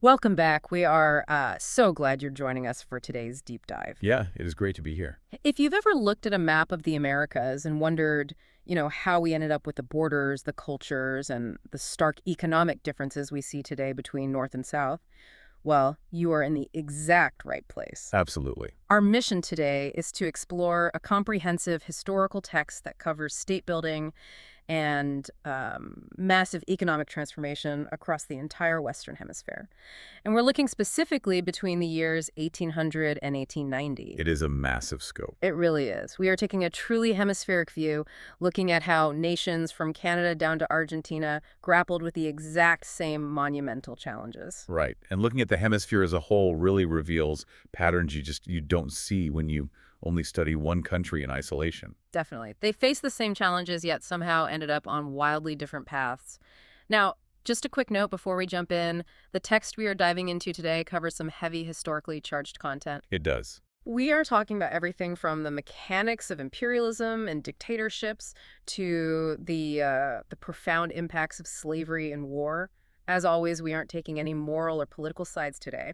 Welcome back. We are so glad you're joining us for today's deep dive. Yeah, it is great to be here. If you've ever looked at a map of the Americas and wondered, how we ended up with the borders, the cultures, and the stark economic differences we see today between North and South, well, you are in the exact right place. Absolutely. Our mission today is to explore a comprehensive historical text that covers state building and massive economic transformation across the entire Western Hemisphere. And we're looking specifically between the years 1800 and 1890. It is a massive scope. It really is. We are taking a truly hemispheric view, looking at how nations from Canada down to Argentina grappled with the exact same monumental challenges. Right. And looking at the hemisphere as a whole really reveals patterns you don't see when you only study one country in isolation. Definitely. They faced the same challenges, yet somehow ended up on wildly different paths. Now, just a quick note before we jump in, the text we are diving into today covers some heavy historically charged content. It does. We are talking about everything from the mechanics of imperialism and dictatorships to the profound impacts of slavery and war. As always, we aren't taking any moral or political sides today.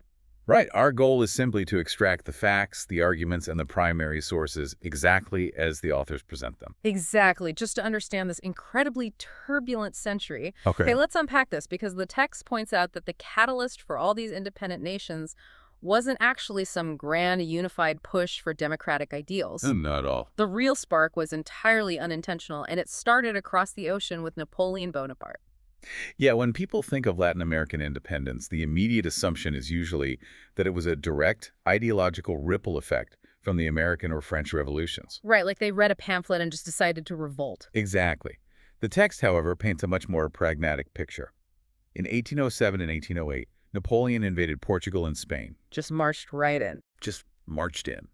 Right. Our goal is simply to extract the facts, the arguments, and the primary sources exactly as the authors present them. Exactly, just to understand this incredibly turbulent century. Okay, let's unpack this because the text points out that the catalyst for all these independent nations wasn't actually some grand unified push for democratic ideals. Not at all. The real spark was entirely unintentional, and it started across the ocean with Napoleon Bonaparte. Yeah, when people think of Latin American independence, the immediate assumption is usually that it was a direct ideological ripple effect from the American or French revolutions. Right, like they read a pamphlet and just decided to revolt. Exactly. The text, however, paints a much more pragmatic picture. In 1807 and 1808, Napoleon invaded Portugal and Spain. Just marched right in. Just marched in.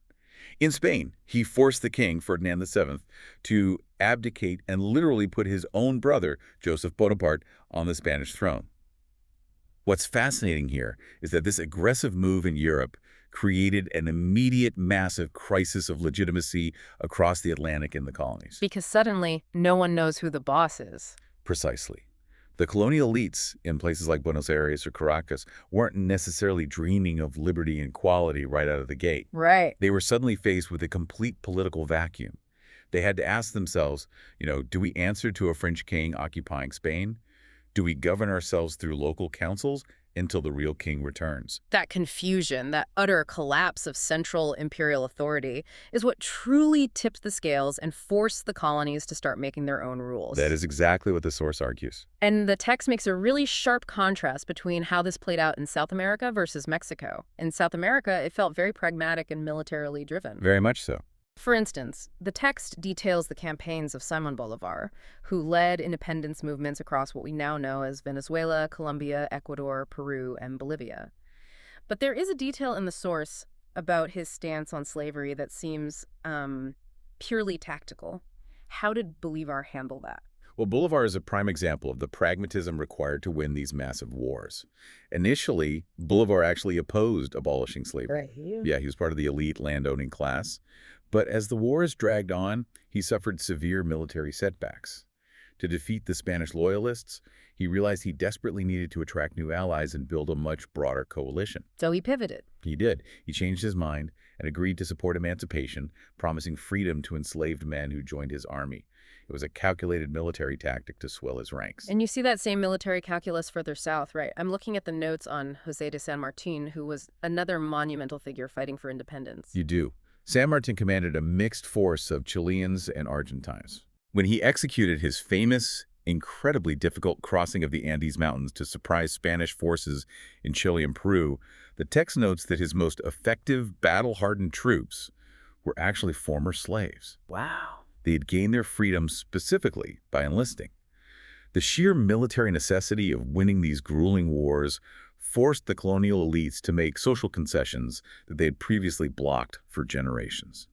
In Spain, he forced the king, Ferdinand VII, to abdicate and literally put his own brother, Joseph Bonaparte, on the Spanish throne. What's fascinating here is that this aggressive move in Europe created an immediate massive crisis of legitimacy across the Atlantic in the colonies. Because suddenly, no one knows who the boss is. Precisely. The colonial elites in places like Buenos Aires or Caracas weren't necessarily dreaming of liberty and equality right out of the gate. Right. They were suddenly faced with a complete political vacuum. They had to ask themselves, do we answer to a French king occupying Spain? Do we govern ourselves through local councils until the real king returns? That confusion, that utter collapse of central imperial authority is what truly tipped the scales and forced the colonies to start making their own rules. That is exactly what the source argues. And the text makes a really sharp contrast between how this played out in South America versus Mexico. In South America, it felt very pragmatic and militarily driven. Very much so. For instance, the text details the campaigns of Simón Bolívar, who led independence movements across what we now know as Venezuela, Colombia, Ecuador, Peru, and Bolivia. But there is a detail in the source about his stance on slavery that seems purely tactical. How did Bolívar handle that? Well, Bolivar is a prime example of the pragmatism required to win these massive wars. Initially, Bolivar actually opposed abolishing slavery. Right. Yeah, he was part of the elite landowning class. But as the wars dragged on, he suffered severe military setbacks. To defeat the Spanish loyalists, he realized he desperately needed to attract new allies and build a much broader coalition. So he pivoted. He did. He changed his mind and agreed to support emancipation, promising freedom to enslaved men who joined his army. It was a calculated military tactic to swell his ranks. And you see that same military calculus further south, right? I'm looking at the notes on José de San Martín, who was another monumental figure fighting for independence. You do. San Martin commanded a mixed force of Chileans and Argentines. When he executed his famous, incredibly difficult crossing of the Andes Mountains to surprise Spanish forces in Chile and Peru, the text notes that his most effective, battle-hardened troops were actually former slaves. Wow. They had gained their freedom specifically by enlisting. The sheer military necessity of winning these grueling wars forced the colonial elites to make social concessions that they had previously blocked for generations.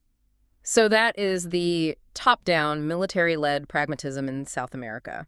So that is the top-down, military-led pragmatism in South America.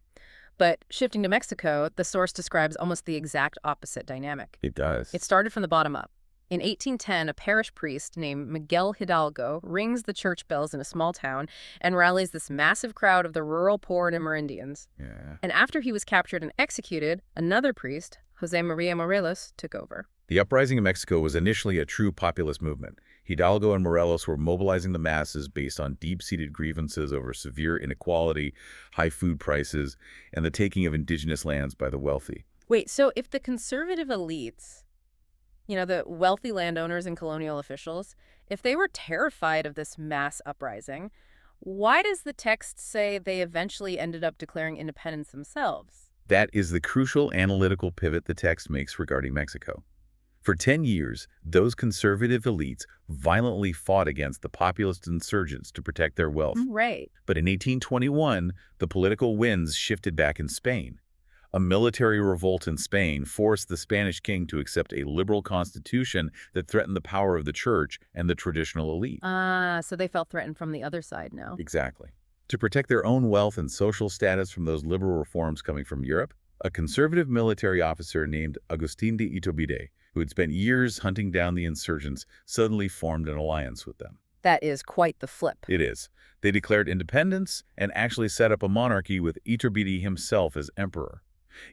But shifting to Mexico, the source describes almost the exact opposite dynamic. It does. It started from the bottom up. In 1810, a parish priest named Miguel Hidalgo rings the church bells in a small town and rallies this massive crowd of the rural poor and Amerindians. Yeah. And after he was captured and executed, another priest, Jose Maria Morelos took over. The uprising in Mexico was initially a true populist movement. Hidalgo and Morelos were mobilizing the masses based on deep-seated grievances over severe inequality, high food prices, and the taking of indigenous lands by the wealthy. Wait, so if the conservative elites, the wealthy landowners and colonial officials, if they were terrified of this mass uprising, why does the text say they eventually ended up declaring independence themselves? That is the crucial analytical pivot the text makes regarding Mexico. For 10 years, those conservative elites violently fought against the populist insurgents to protect their wealth. Right. But in 1821, the political winds shifted back in Spain. A military revolt in Spain forced the Spanish king to accept a liberal constitution that threatened the power of the church and the traditional elite. So they felt threatened from the other side now. Exactly. To protect their own wealth and social status from those liberal reforms coming from Europe, a conservative military officer named Agustín de Iturbide, who had spent years hunting down the insurgents, suddenly formed an alliance with them. That is quite the flip. It is. They declared independence and actually set up a monarchy with Iturbide himself as emperor.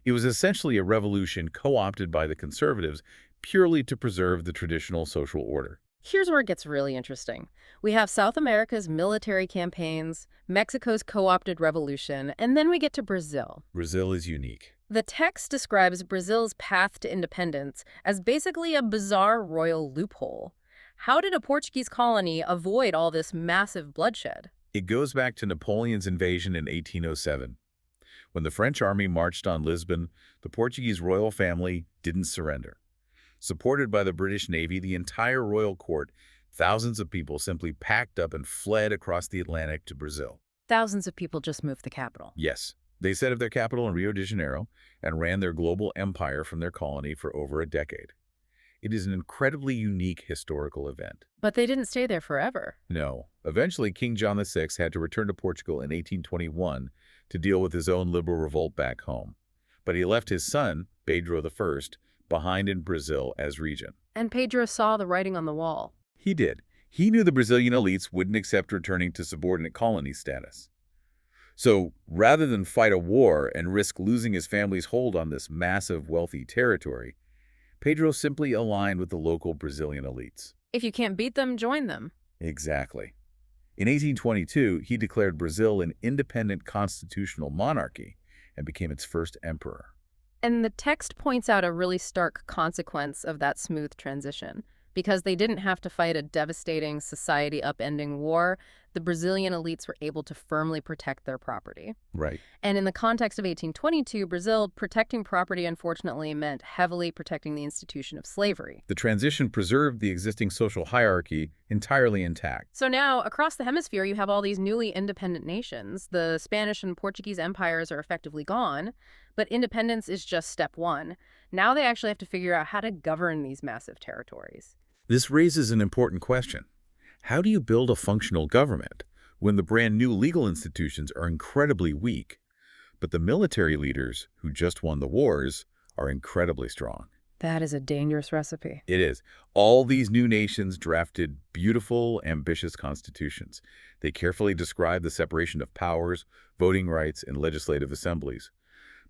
It was essentially a revolution co-opted by the conservatives purely to preserve the traditional social order. Here's where it gets really interesting. We have South America's military campaigns, Mexico's co-opted revolution, and then we get to Brazil. Brazil is unique. The text describes Brazil's path to independence as basically a bizarre royal loophole. How did a Portuguese colony avoid all this massive bloodshed? It goes back to Napoleon's invasion in 1807. When the French army marched on Lisbon, the Portuguese royal family didn't surrender. Supported by the British Navy, the entire royal court, thousands of people simply packed up and fled across the Atlantic to Brazil. Thousands of people just moved the capital. Yes, they set up their capital in Rio de Janeiro and ran their global empire from their colony for over a decade. It is an incredibly unique historical event. But they didn't stay there forever. No. Eventually, King John VI had to return to Portugal in 1821 to deal with his own liberal revolt back home. But he left his son, Pedro I, behind in Brazil as regent. And Pedro saw the writing on the wall. He did. He knew the Brazilian elites wouldn't accept returning to subordinate colony status. So, rather than fight a war and risk losing his family's hold on this massive, wealthy territory, Pedro simply aligned with the local Brazilian elites. If you can't beat them, join them. Exactly. In 1822, he declared Brazil an independent constitutional monarchy and became its first emperor. And the text points out a really stark consequence of that smooth transition. Because they didn't have to fight a devastating, society-upending war, the Brazilian elites were able to firmly protect their property. Right. And in the context of 1822, Brazil, protecting property, unfortunately, meant heavily protecting the institution of slavery. The transition preserved the existing social hierarchy entirely intact. So now, across the hemisphere, you have all these newly independent nations. The Spanish and Portuguese empires are effectively gone, but independence is just step one. Now they actually have to figure out how to govern these massive territories. This raises an important question. How do you build a functional government when the brand new legal institutions are incredibly weak, but the military leaders who just won the wars are incredibly strong? That is a dangerous recipe. It is. All these new nations drafted beautiful, ambitious constitutions. They carefully describe the separation of powers, voting rights, and legislative assemblies.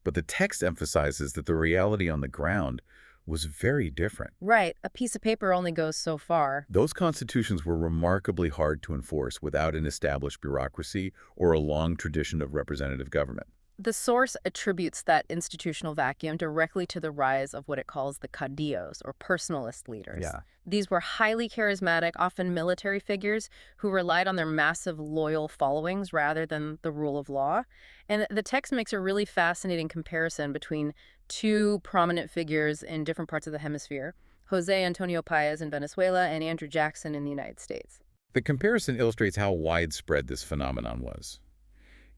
But the text emphasizes that the reality on the ground was very different. Right. A piece of paper only goes so far. Those constitutions were remarkably hard to enforce without an established bureaucracy or a long tradition of representative government. The source attributes that institutional vacuum directly to the rise of what it calls the caudillos, or personalist leaders. Yeah. These were highly charismatic, often military figures who relied on their massive loyal followings rather than the rule of law. And the text makes a really fascinating comparison between two prominent figures in different parts of the hemisphere, Jose Antonio Paez in Venezuela and Andrew Jackson in the United States. The comparison illustrates how widespread this phenomenon was.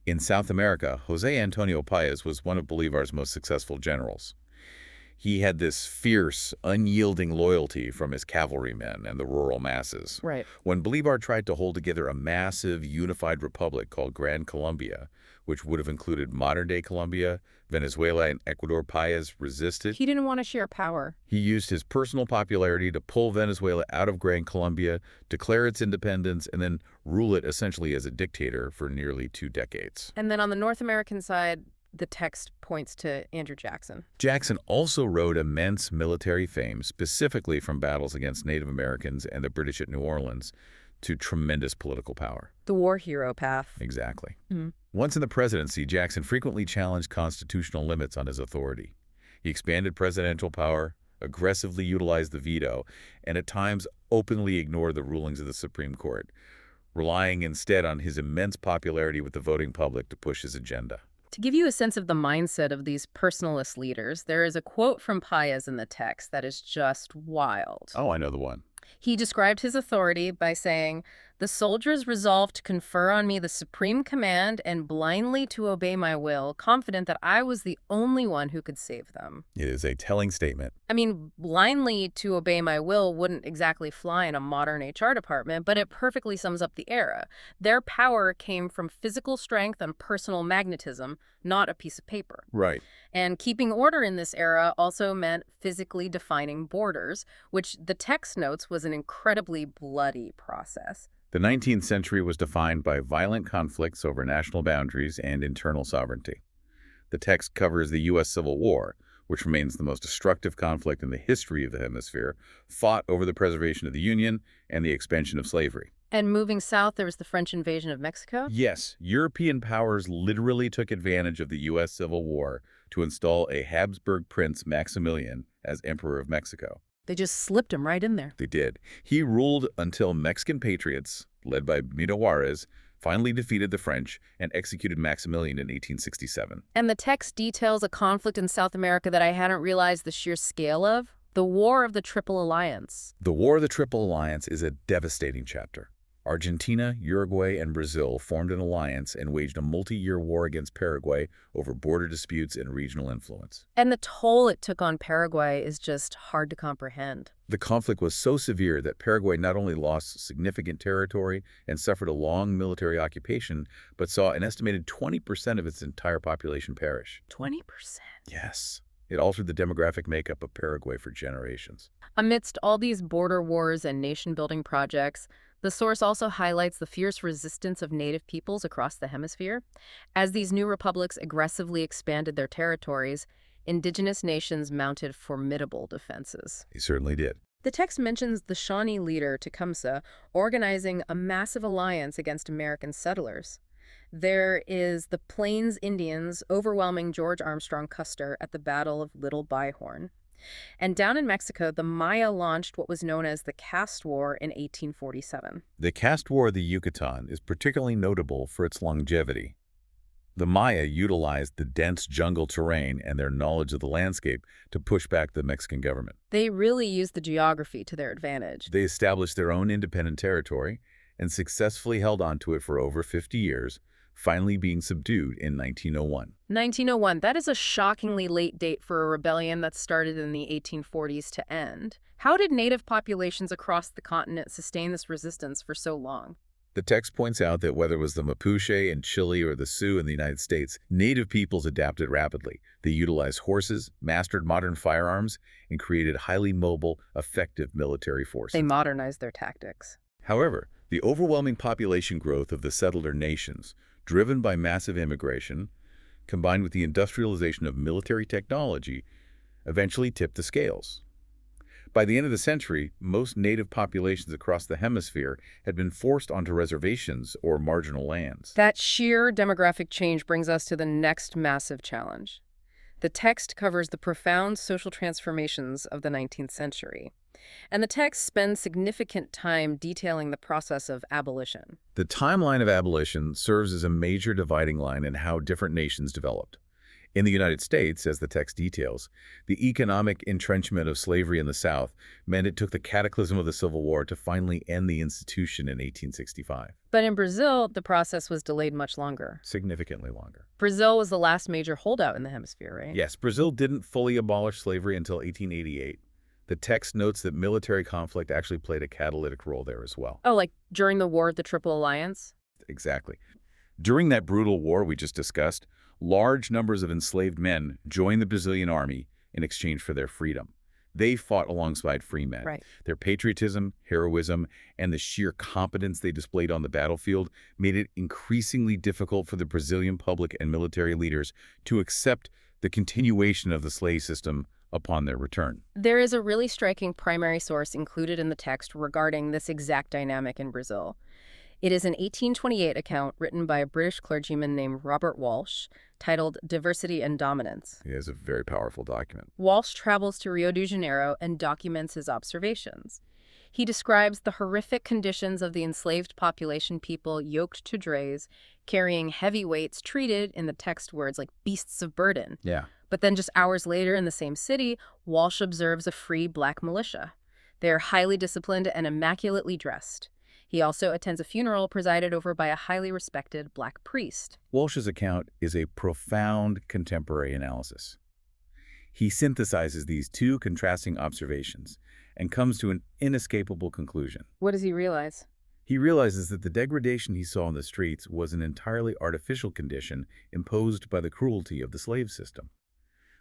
In South America, Jose Antonio Paez was one of Bolivar's most successful generals. He had this fierce, unyielding loyalty from his cavalrymen and the rural masses. Right. When Bolivar tried to hold together a massive, unified republic called Gran Colombia, which would have included modern-day Colombia, Venezuela, and Ecuador, Paez resisted. He didn't want to share power. He used his personal popularity to pull Venezuela out of Gran Colombia, declare its independence, and then rule it essentially as a dictator for nearly 2 decades. And then on the North American side, The text points to Andrew Jackson. Jackson also wrote immense military fame, specifically from battles against Native Americans and the British at New Orleans, to tremendous political power. The war hero path. Exactly. Mhm. Once in the presidency, Jackson frequently challenged constitutional limits on his authority. He expanded presidential power, aggressively utilized the veto, and at times openly ignored the rulings of the Supreme Court, relying instead on his immense popularity with the voting public to push his agenda. To give you a sense of the mindset of these personalist leaders, there is a quote from Paez in the text that is just wild. Oh, I know the one. He described his authority by saying, "The soldiers resolved to confer on me the supreme command and blindly to obey my will, confident that I was the only one who could save them." It is a telling statement. I mean, blindly to obey my will wouldn't exactly fly in a modern HR department, but it perfectly sums up the era. Their power came from physical strength and personal magnetism, not a piece of paper. Right. And keeping order in this era also meant physically defining borders, which the text notes was an incredibly bloody process. The 19th century was defined by violent conflicts over national boundaries and internal sovereignty. The text covers the U.S. Civil War, which remains the most destructive conflict in the history of the hemisphere, fought over the preservation of the Union and the expansion of slavery. And moving south, there was the French invasion of Mexico. Yes, European powers literally took advantage of the U.S. Civil War to install a Habsburg prince, Maximilian, as Emperor of Mexico. They just slipped him right in there. They did. He ruled until Mexican patriots, led by Benito Juarez, finally defeated the French and executed Maximilian in 1867. And the text details a conflict in South America that I hadn't realized the sheer scale of. The War of the Triple Alliance. The War of the Triple Alliance is a devastating chapter. Argentina, Uruguay, and Brazil formed an alliance and waged a multi-year war against Paraguay over border disputes and regional influence. And the toll it took on Paraguay is just hard to comprehend. The conflict was so severe that Paraguay not only lost significant territory and suffered a long military occupation, but saw an estimated 20% of its entire population perish. 20%. Yes. It altered the demographic makeup of Paraguay for generations. Amidst all these border wars and nation-building projects, the source also highlights the fierce resistance of native peoples across the hemisphere. As these new republics aggressively expanded their territories, indigenous nations mounted formidable defenses. They certainly did. The text mentions the Shawnee leader, Tecumseh, organizing a massive alliance against American settlers. There is the Plains Indians overwhelming George Armstrong Custer at the Battle of Little Bighorn. And down in Mexico, the Maya launched what was known as the Caste War in 1847. The Caste War of the Yucatan is particularly notable for its longevity. The Maya utilized the dense jungle terrain and their knowledge of the landscape to push back the Mexican government. They really used the geography to their advantage. They established their own independent territory and successfully held on to it for over 50 years, finally being subdued in 1901. 1901, that is a shockingly late date for a rebellion that started in the 1840s to end. How did native populations across the continent sustain this resistance for so long? The text points out that whether it was the Mapuche in Chile or the Sioux in the United States, native peoples adapted rapidly. They utilized horses, mastered modern firearms, and created highly mobile, effective military forces. They modernized their tactics. However, the overwhelming population growth of the settler nations, driven by massive immigration, combined with the industrialization of military technology, eventually tipped the scales. By the end of the century, most native populations across the hemisphere had been forced onto reservations or marginal lands. That sheer demographic change brings us to the next massive challenge. The text covers the profound social transformations of the 19th century. And the text spends significant time detailing the process of abolition. The timeline of abolition serves as a major dividing line in how different nations developed. In the United States, as the text details, the economic entrenchment of slavery in the South meant it took the cataclysm of the Civil War to finally end the institution in 1865. But in Brazil, the process was delayed much longer. Significantly longer. Brazil was the last major holdout in the hemisphere, right? Yes, Brazil didn't fully abolish slavery until 1888. The text notes that military conflict actually played a catalytic role there as well. Oh, like during the War of the Triple Alliance? Exactly. During that brutal war we just discussed, large numbers of enslaved men joined the Brazilian army in exchange for their freedom. They fought alongside free men. Right. Their patriotism, heroism, and the sheer competence they displayed on the battlefield made it increasingly difficult for the Brazilian public and military leaders to accept the continuation of the slave system upon their return. There is a really striking primary source included in the text regarding this exact dynamic in Brazil. It is an 1828 account written by a British clergyman named Robert Walsh, titled Diversity and Dominance. It is a very powerful document. Walsh travels to Rio de Janeiro and documents his observations. He describes the horrific conditions of the enslaved population people yoked to drays, carrying heavy weights treated, in the text words, like beasts of burden. Yeah. But then just hours later in the same city, Walsh observes a free black militia. They are highly disciplined and immaculately dressed. He also attends a funeral presided over by a highly respected black priest. Walsh's account is a profound contemporary analysis. He synthesizes these two contrasting observations and comes to an inescapable conclusion. What does he realize? He realizes that the degradation he saw in the streets was an entirely artificial condition imposed by the cruelty of the slave system.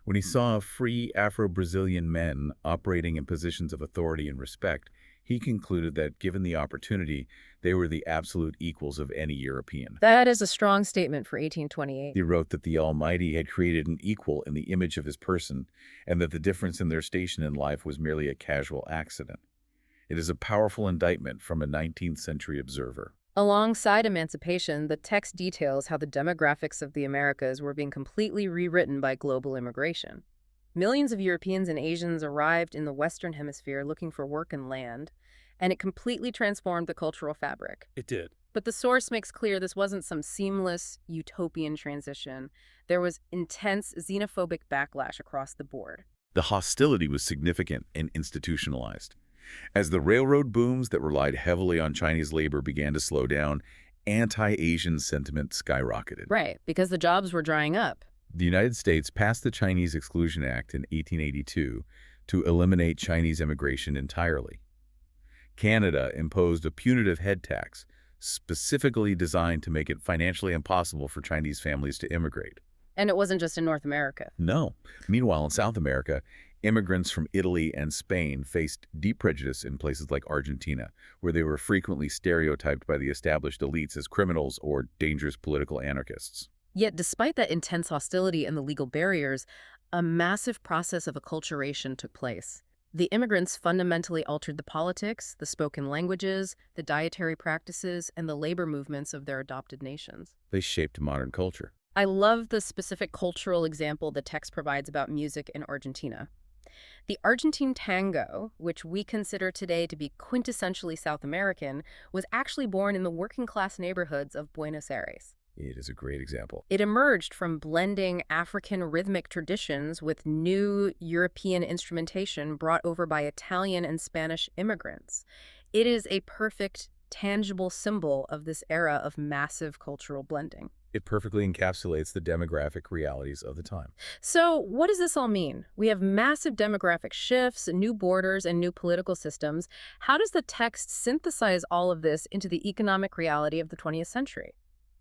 When he saw free Afro-Brazilian men operating in positions of authority and respect, he concluded that, given the opportunity, they were the absolute equals of any European. That is a strong statement for 1828. He wrote that the Almighty had created an equal in the image of his person, and that the difference in their station in life was merely a casual accident. It is a powerful indictment from a 19th century observer. Alongside emancipation, the text details how the demographics of the Americas were being completely rewritten by global immigration. Millions of Europeans and Asians arrived in the Western Hemisphere looking for work and land, and it completely transformed the cultural fabric. It did. But the source makes clear this wasn't some seamless, utopian transition. There was intense xenophobic backlash across the board. The hostility was significant and institutionalized. As the railroad booms that relied heavily on Chinese labor began to slow down, anti-Asian sentiment skyrocketed. Right, because the jobs were drying up. The United States passed the Chinese Exclusion Act in 1882 to eliminate Chinese immigration entirely. Canada imposed a punitive head tax specifically designed to make it financially impossible for Chinese families to immigrate. And it wasn't just in North America. No. Meanwhile, in South America, immigrants from Italy and Spain faced deep prejudice in places like Argentina, where they were frequently stereotyped by the established elites as criminals or dangerous political anarchists. Yet, despite that intense hostility and the legal barriers, a massive process of acculturation took place. The immigrants fundamentally altered the politics, the spoken languages, the dietary practices, and the labor movements of their adopted nations. They shaped modern culture. I love the specific cultural example the text provides about music in Argentina. The Argentine tango, which we consider today to be quintessentially South American, was actually born in the working-class neighborhoods of Buenos Aires. It is a great example. It emerged from blending African rhythmic traditions with new European instrumentation brought over by Italian and Spanish immigrants. It is a perfect, tangible symbol of this era of massive cultural blending. It perfectly encapsulates the demographic realities of the time. So what does this all mean? We have massive demographic shifts, new borders, and new political systems. How does the text synthesize all of this into the economic reality of the 20th century?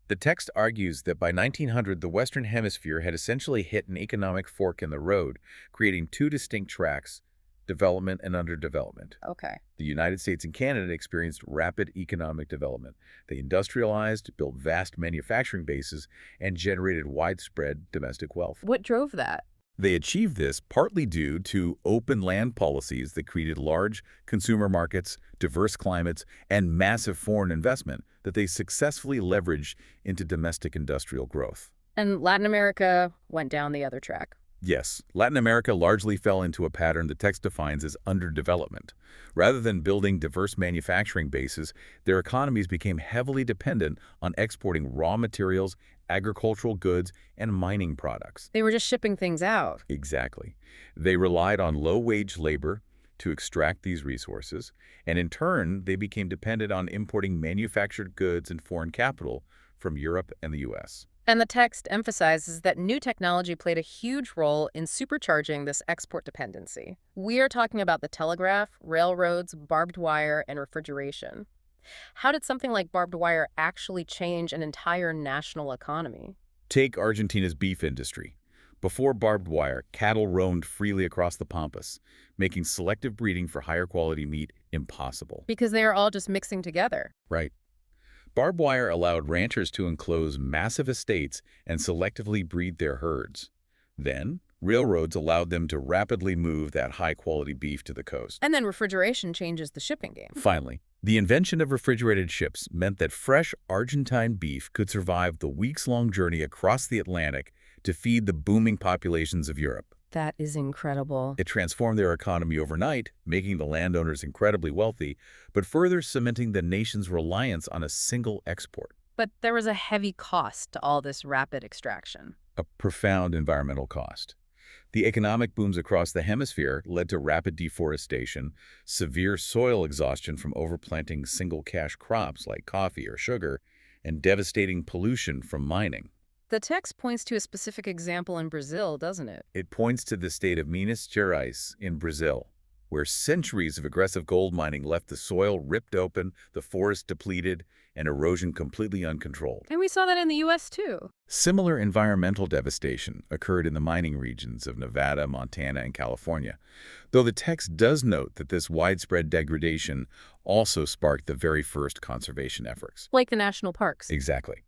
The text argues that by 1900, the Western Hemisphere had essentially hit an economic fork in the road, creating two distinct tracks: development and underdevelopment. Okay. The United States and Canada experienced rapid economic development. They industrialized, built vast manufacturing bases, and generated widespread domestic wealth. What drove that? They achieved this partly due to open land policies that created large consumer markets, diverse climates, and massive foreign investment that they successfully leveraged into domestic industrial growth. And Latin America went down the other track. Yes, Latin America largely fell into a pattern the text defines as underdevelopment. Rather than building diverse manufacturing bases, their economies became heavily dependent on exporting raw materials, agricultural goods, and mining products. They were just shipping things out. Exactly. They relied on low-wage labor to extract these resources, and in turn, they became dependent on importing manufactured goods and foreign capital from Europe and the U.S. And the text emphasizes that new technology played a huge role in supercharging this export dependency. We are talking about the telegraph, railroads, barbed wire, and refrigeration. How did something like barbed wire actually change an entire national economy? Take Argentina's beef industry. Before barbed wire, cattle roamed freely across the pampas, making selective breeding for higher quality meat impossible. Because they are all just mixing together. Right. Barbed wire allowed ranchers to enclose massive estates and selectively breed their herds. Then, railroads allowed them to rapidly move that high-quality beef to the coast. And then refrigeration changes the shipping game. Finally, the invention of refrigerated ships meant that fresh Argentine beef could survive the weeks-long journey across the Atlantic to feed the booming populations of Europe. That is incredible. It transformed their economy overnight, making the landowners incredibly wealthy, but further cementing the nation's reliance on a single export. But there was a heavy cost to all this rapid extraction. A profound environmental cost. The economic booms across the hemisphere led to rapid deforestation, severe soil exhaustion from overplanting single-cash crops like coffee or sugar, and devastating pollution from mining. The text points to a specific example in Brazil, doesn't it? It points to the state of Minas Gerais in Brazil, where centuries of aggressive gold mining left the soil ripped open, the forest depleted, and erosion completely uncontrolled. And we saw that in the U.S. too. Similar environmental devastation occurred in the mining regions of Nevada, Montana, and California, though the text does note that this widespread degradation also sparked the very first conservation efforts. Like the national parks. Exactly.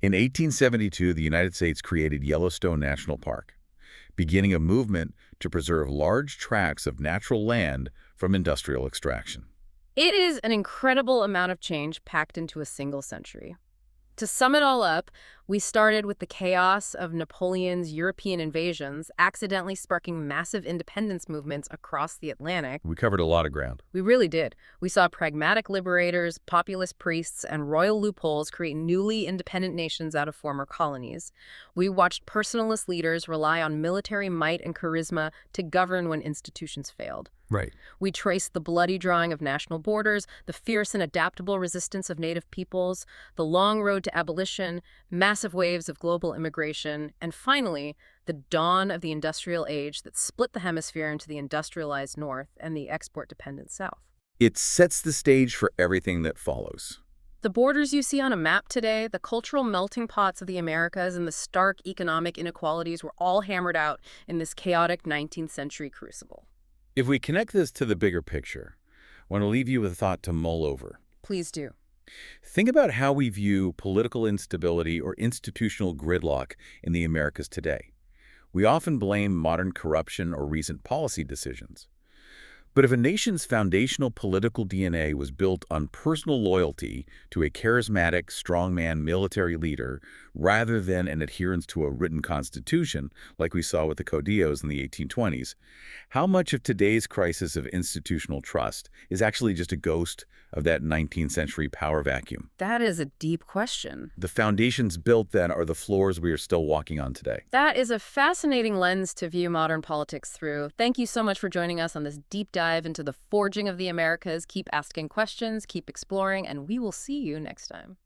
In 1872, the United States created Yellowstone National Park, beginning a movement to preserve large tracts of natural land from industrial extraction. It is an incredible amount of change packed into a single century. To sum it all up, we started with the chaos of Napoleon's European invasions, accidentally sparking massive independence movements across the Atlantic. We covered a lot of ground. We really did. We saw pragmatic liberators, populist priests, and royal loopholes create newly independent nations out of former colonies. We watched personalist leaders rely on military might and charisma to govern when institutions failed. Right. We traced the bloody drawing of national borders, the fierce and adaptable resistance of native peoples, the long road to abolition, massive waves of global immigration, and finally, the dawn of the industrial age that split the hemisphere into the industrialized North and the export-dependent South. It sets the stage for everything that follows. The borders you see on a map today, the cultural melting pots of the Americas, and the stark economic inequalities were all hammered out in this chaotic 19th century crucible. If we connect this to the bigger picture, I want to leave you with a thought to mull over. Please do. Think about how we view political instability or institutional gridlock in the Americas today. We often blame modern corruption or recent policy decisions. But if a nation's foundational political DNA was built on personal loyalty to a charismatic, strongman military leader rather than an adherence to a written constitution, like we saw with the Caudillos in the 1820s, how much of today's crisis of institutional trust is actually just a ghost of that 19th century power vacuum? That is a deep question. The foundations built then are the floors we are still walking on today. That is a fascinating lens to view modern politics through. Thank you so much for joining us on this deep dive into the forging of the Americas. Keep asking questions, keep exploring, and we will see you next time.